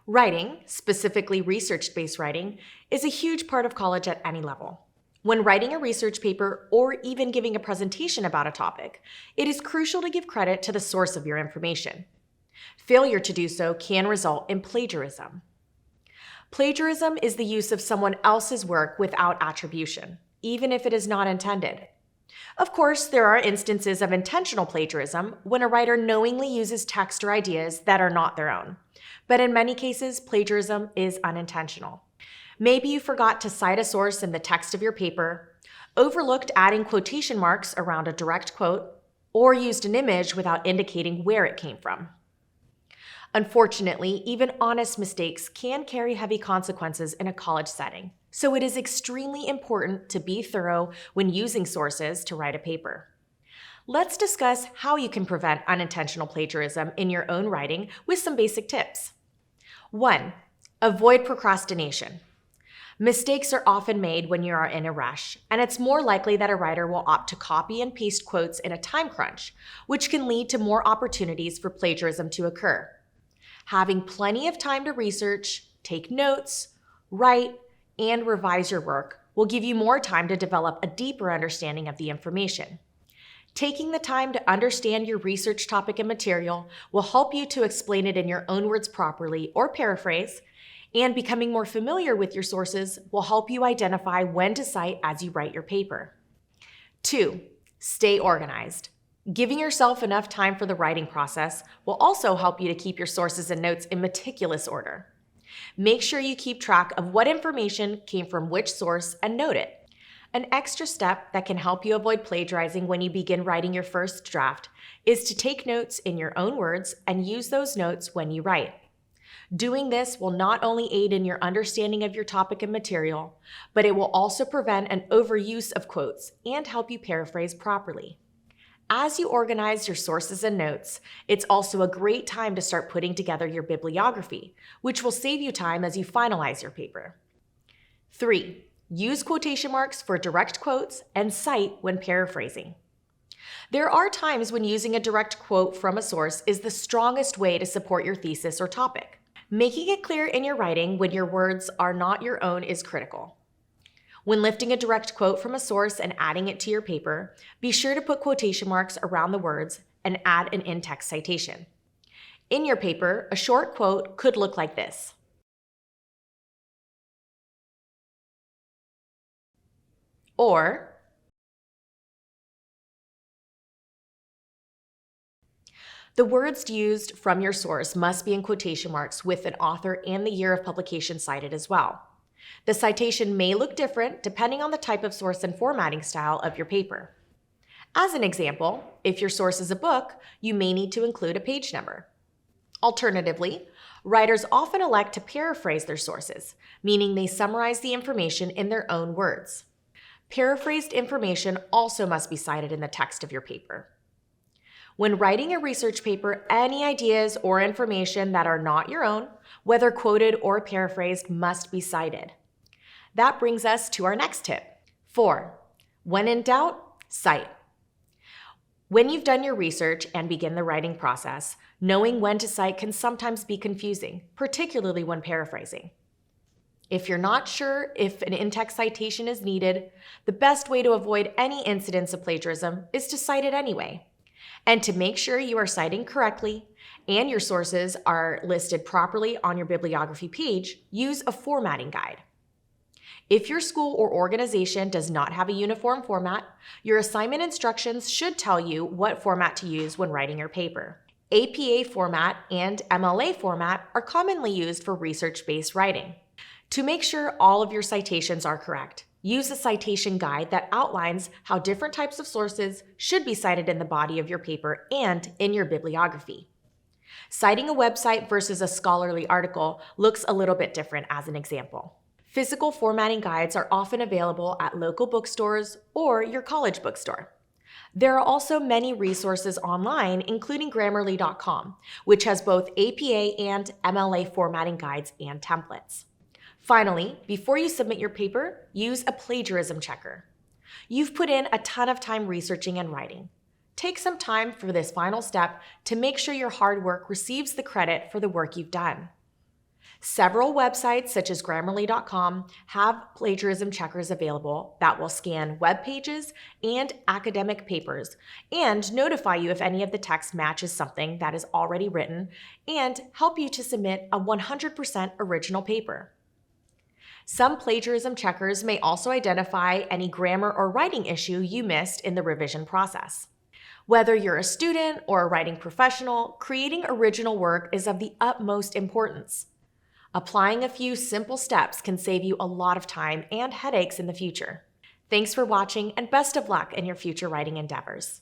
Writing, specifically research-based writing, is a huge part of college at any level. When writing a research paper or even giving a presentation about a topic, it is crucial to give credit to the source of your information. Failure to do so can result in plagiarism. Plagiarism is the use of someone else's work without attribution, even if it is not intended. Of course, there are instances of intentional plagiarism when a writer knowingly uses text or ideas that are not their own. But in many cases, plagiarism is unintentional. Maybe you forgot to cite a source in the text of your paper, overlooked adding quotation marks around a direct quote, or used an image without indicating where it came from. Unfortunately, even honest mistakes can carry heavy consequences in a college setting, so it is extremely important to be thorough when using sources to write a paper. Let's discuss how you can prevent unintentional plagiarism in your own writing with some basic tips. 1. Avoid procrastination. Mistakes are often made when you are in a rush, and it's more likely that a writer will opt to copy and paste quotes in a time crunch, which can lead to more opportunities for plagiarism to occur. Having plenty of time to research, take notes, write, and revise your work will give you more time to develop a deeper understanding of the information. Taking the time to understand your research topic and material will help you to explain it in your own words properly or paraphrase, and becoming more familiar with your sources will help you identify when to cite as you write your paper. 2. Stay organized. Giving yourself enough time for the writing process will also help you to keep your sources and notes in meticulous order. Make sure you keep track of what information came from which source and note it. An extra step that can help you avoid plagiarizing when you begin writing your first draft is to take notes in your own words and use those notes when you write. Doing this will not only aid in your understanding of your topic and material, but it will also prevent an overuse of quotes and help you paraphrase properly. As you organize your sources and notes, it's also a great time to start putting together your bibliography, which will save you time as you finalize your paper. 3. Use quotation marks for direct quotes and cite when paraphrasing. There are times when using a direct quote from a source is the strongest way to support your thesis or topic. Making it clear in your writing when your words are not your own is critical. When lifting a direct quote from a source and adding it to your paper, be sure to put quotation marks around the words and add an in-text citation. In your paper, a short quote could look like this. Or, the words used from your source must be in quotation marks with an author and the year of publication cited as well. The citation may look different depending on the type of source and formatting style of your paper. As an example, if your source is a book, you may need to include a page number. Alternatively, writers often elect to paraphrase their sources, meaning they summarize the information in their own words. Paraphrased information also must be cited in the text of your paper. When writing a research paper, any ideas or information that are not your own, whether quoted or paraphrased, must be cited. That brings us to our next tip. 4. When in doubt, cite. When you've done your research and begin the writing process, knowing when to cite can sometimes be confusing, particularly when paraphrasing. If you're not sure if an in-text citation is needed, the best way to avoid any incidents of plagiarism is to cite it anyway. And to make sure you are citing correctly and your sources are listed properly on your bibliography page, use a formatting guide. If your school or organization does not have a uniform format, your assignment instructions should tell you what format to use when writing your paper. APA format and MLA format are commonly used for research-based writing. To make sure all of your citations are correct, use a citation guide that outlines how different types of sources should be cited in the body of your paper and in your bibliography. Citing a website versus a scholarly article looks a little bit different as an example. Physical formatting guides are often available at local bookstores or your college bookstore. There are also many resources online, including Grammarly.com, which has both APA and MLA formatting guides and templates. Finally, before you submit your paper, use a plagiarism checker. You've put in a ton of time researching and writing. Take some time for this final step to make sure your hard work receives the credit for the work you've done. Several websites, such as Grammarly.com, have plagiarism checkers available that will scan web pages and academic papers and notify you if any of the text matches something that is already written and help you to submit a 100% original paper. Some plagiarism checkers may also identify any grammar or writing issue you missed in the revision process. Whether you're a student or a writing professional, creating original work is of the utmost importance. Applying a few simple steps can save you a lot of time and headaches in the future. Thanks for watching, and best of luck in your future writing endeavors.